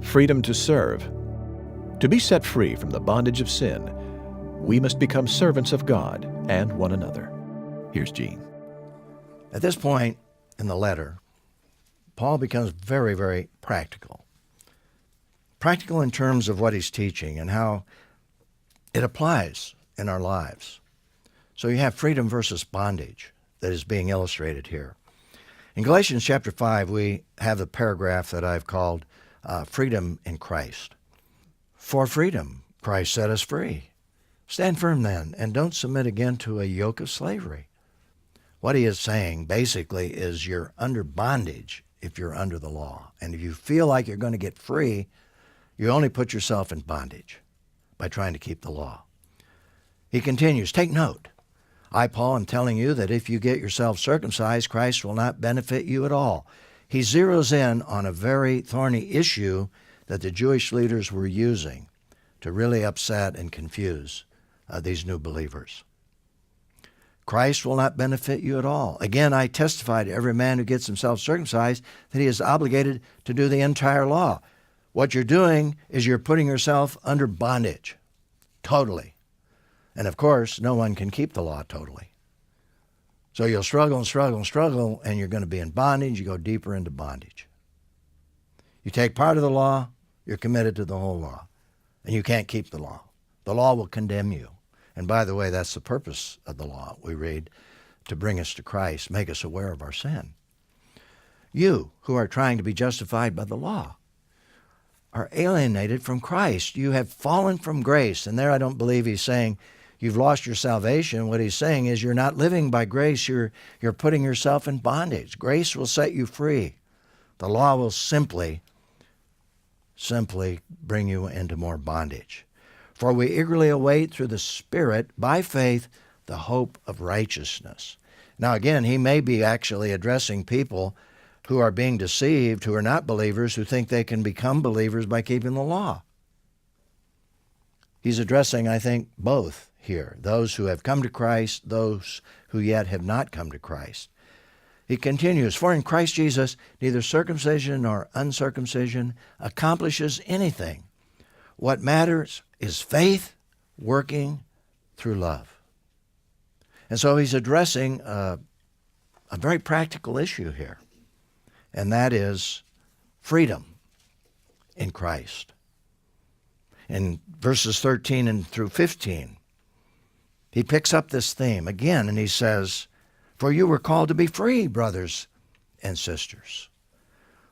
freedom to serve. To be set free from the bondage of sin, we must become servants of God and one another. Here's Gene. At this point in the letter, Paul becomes very, very practical. Practical in terms of what he's teaching and how it applies in our lives. So you have freedom versus bondage that is being illustrated here. In Galatians chapter 5, we have the paragraph that I've called freedom in Christ. For freedom, Christ set us free. Stand firm then, and don't submit again to a yoke of slavery. What he is saying basically is you're under bondage if you're under the law. And if you feel like you're going to get free, you only put yourself in bondage by trying to keep the law. He continues, take note. I, Paul, am telling you that if you get yourself circumcised, Christ will not benefit you at all. He zeroes in on a very thorny issue that the Jewish leaders were using to really upset and confuse these new believers. Christ will not benefit you at all. Again, I testify to every man who gets himself circumcised that he is obligated to do the entire law. What you're doing is you're putting yourself under bondage, totally. And of course, no one can keep the law totally. So you'll struggle and struggle and struggle, and you're going to be in bondage. You go deeper into bondage. You take part of the law, you're committed to the whole law, and you can't keep the law. The law will condemn you. And by the way, that's the purpose of the law, we read, to bring us to Christ, make us aware of our sin. You, who are trying to be justified by the law, are alienated from Christ. You have fallen from grace. And there I don't believe he's saying you've lost your salvation. What he's saying is you're not living by grace. You're putting yourself in bondage. Grace will set you free. The law will simply bring you into more bondage. For we eagerly await through the Spirit, by faith, the hope of righteousness. Now again, he may be actually addressing people who are being deceived, who are not believers, who think they can become believers by keeping the law. He's addressing, I think, both here, those who have come to Christ, those who yet have not come to Christ. He continues, for in Christ Jesus, neither circumcision nor uncircumcision accomplishes anything. What matters is faith working through love. And so he's addressing a very practical issue here, and that is freedom in Christ. In verses 13 and through 15, he picks up this theme again, and he says, for you were called to be free, brothers and sisters.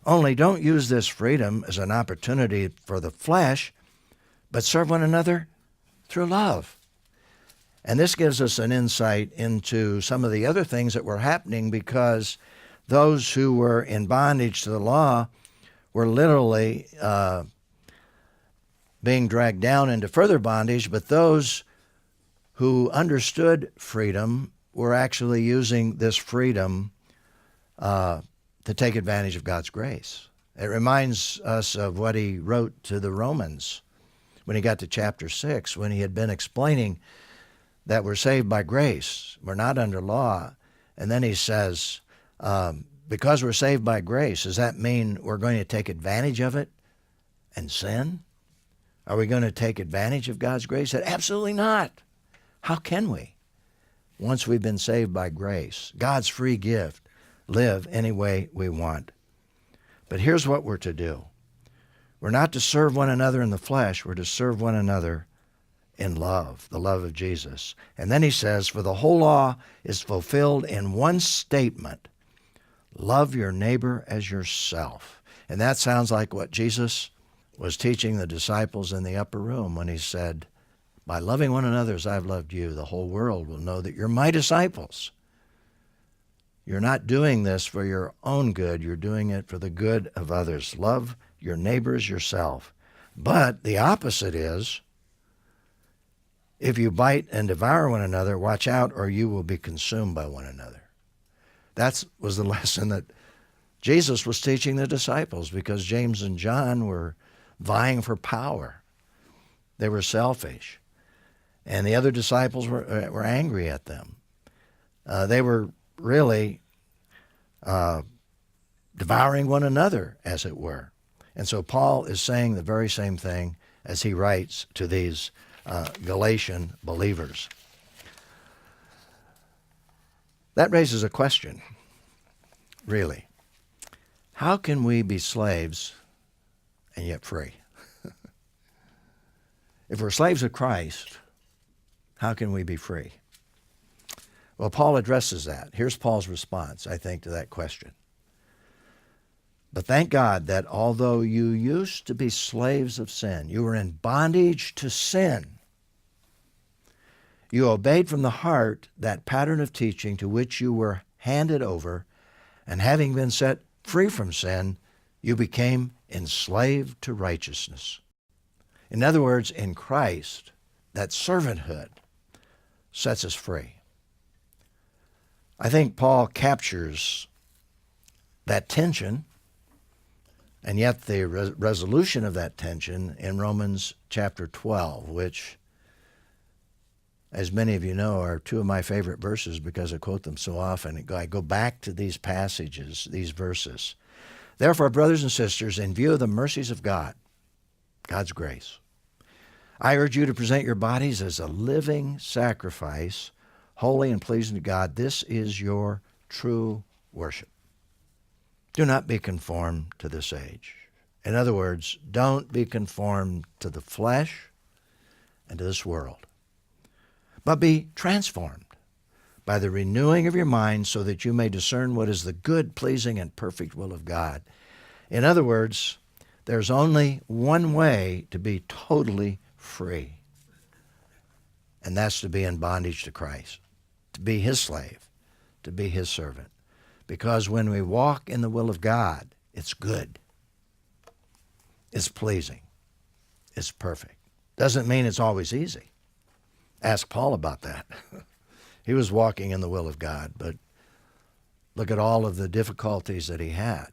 Only don't use this freedom as an opportunity for the flesh, but serve one another through love. And this gives us an insight into some of the other things that were happening, because those who were in bondage to the law were literally being dragged down into further bondage, but those who understood freedom were actually using this freedom to take advantage of God's grace. It reminds us of what he wrote to the Romans when he got to chapter 6, when he had been explaining that we're saved by grace, we're not under law. And then he says, because we're saved by grace, does that mean we're going to take advantage of it and sin? Are we going to take advantage of God's grace? He said, absolutely not. How can we? Once we've been saved by grace, God's free gift, live any way we want. But here's what we're to do. We're not to serve one another in the flesh. We're to serve one another in love, the love of Jesus. And then he says, for the whole law is fulfilled in one statement, love your neighbor as yourself. And that sounds like what Jesus was teaching the disciples in the upper room when he said, by loving one another as I've loved you, the whole world will know that you're my disciples. You're not doing this for your own good. You're doing it for the good of others. Love your neighbors yourself. But the opposite is, if you bite and devour one another, watch out, or you will be consumed by one another. That was the lesson that Jesus was teaching the disciples, because James and John were vying for power. They were selfish. And the other disciples were angry at them. They were really devouring one another, as it were. And so Paul is saying the very same thing as he writes to these Galatian believers. That raises a question, really. How can we be slaves and yet free? If we're slaves of Christ, how can we be free? Well, Paul addresses that. Here's Paul's response, I think, to that question. But thank God that although you used to be slaves of sin, you were in bondage to sin, you obeyed from the heart that pattern of teaching to which you were handed over, and having been set free from sin, you became enslaved to righteousness. In other words, in Christ, that servanthood sets us free. I think Paul captures that tension and yet the resolution of that tension in Romans chapter 12, which, as many of you know, are two of my favorite verses because I quote them so often. I go back to these passages, these verses. Therefore, brothers and sisters, in view of the mercies of God, God's grace, I urge you to present your bodies as a living sacrifice, holy and pleasing to God. This is your true worship. Do not be conformed to this age. In other words, don't be conformed to the flesh and to this world, but be transformed by the renewing of your mind so that you may discern what is the good, pleasing, and perfect will of God. In other words, there's only one way to be totally free, and that's to be in bondage to Christ, to be His slave, to be His servant. Because when we walk in the will of God, it's good, it's pleasing, it's perfect. Doesn't mean it's always easy. Ask Paul about that. He was walking in the will of God, but look at all of the difficulties that he had.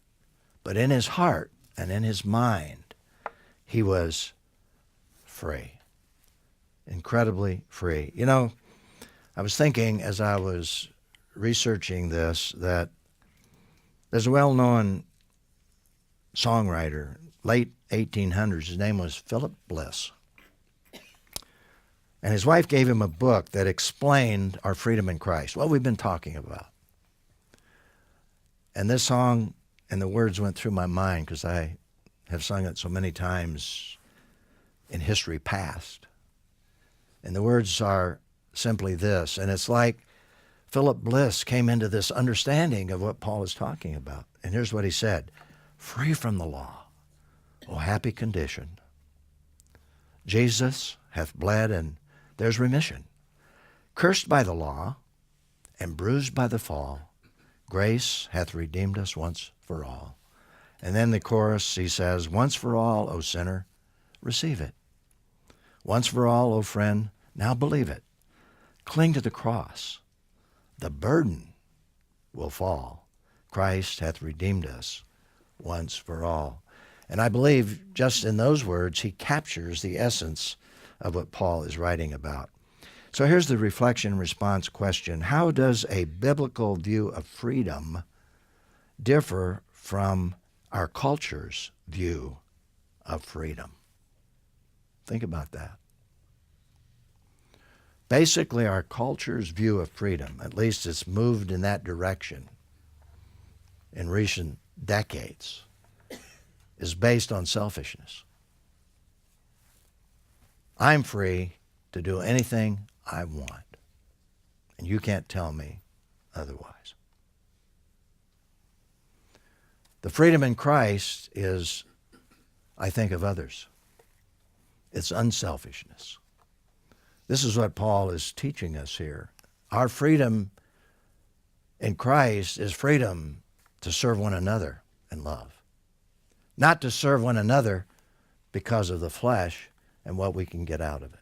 But in his heart and in his mind, he was free, incredibly free. You know, I was thinking as I was researching this that there's a well-known songwriter, late 1800s. His name was Philip Bliss. And his wife gave him a book that explained our freedom in Christ, what we've been talking about. And this song and the words went through my mind because I have sung it so many times in history past. And the words are simply this, and it's like Philip Bliss came into this understanding of what Paul is talking about. And here's what he said: free from the law, oh happy condition. Jesus hath bled and there's remission. Cursed by the law and bruised by the fall, grace hath redeemed us once for all. And then the chorus, he says, once for all, O sinner, receive it. Once for all, O friend, now believe it. Cling to the cross. The burden will fall. Christ hath redeemed us once for all. And I believe just in those words, he captures the essence of what Paul is writing about. So here's the reflection response question. How does a biblical view of freedom differ from our culture's view of freedom? Think about that. Basically, our culture's view of freedom, at least it's moved in that direction in recent decades, is based on selfishness. I'm free to do anything I want, and you can't tell me otherwise. The freedom in Christ is, I think, of others. It's unselfishness. This is what Paul is teaching us here. Our freedom in Christ is freedom to serve one another in love. Not to serve one another because of the flesh and what we can get out of it.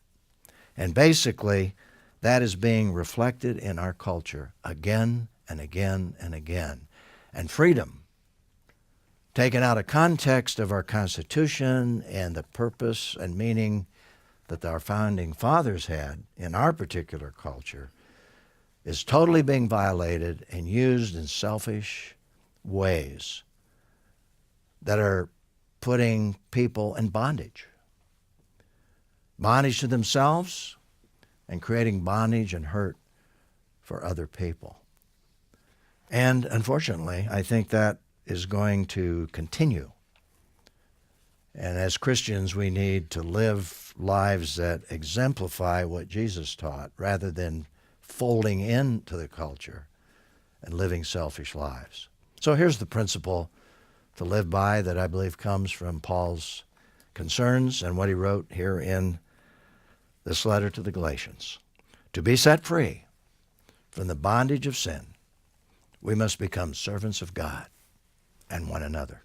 And basically, that is being reflected in our culture again and again and again. And freedom, taken out of context of our Constitution and the purpose and meaning that our founding fathers had in our particular culture, is totally being violated and used in selfish ways that are putting people in bondage. Bondage to themselves and creating bondage and hurt for other people. And unfortunately, I think that is going to continue. And as Christians, we need to live lives that exemplify what Jesus taught rather than folding into the culture and living selfish lives. So here's the principle to live by that I believe comes from Paul's concerns and what he wrote here in this letter to the Galatians. To be set free from the bondage of sin, we must become servants of God and one another.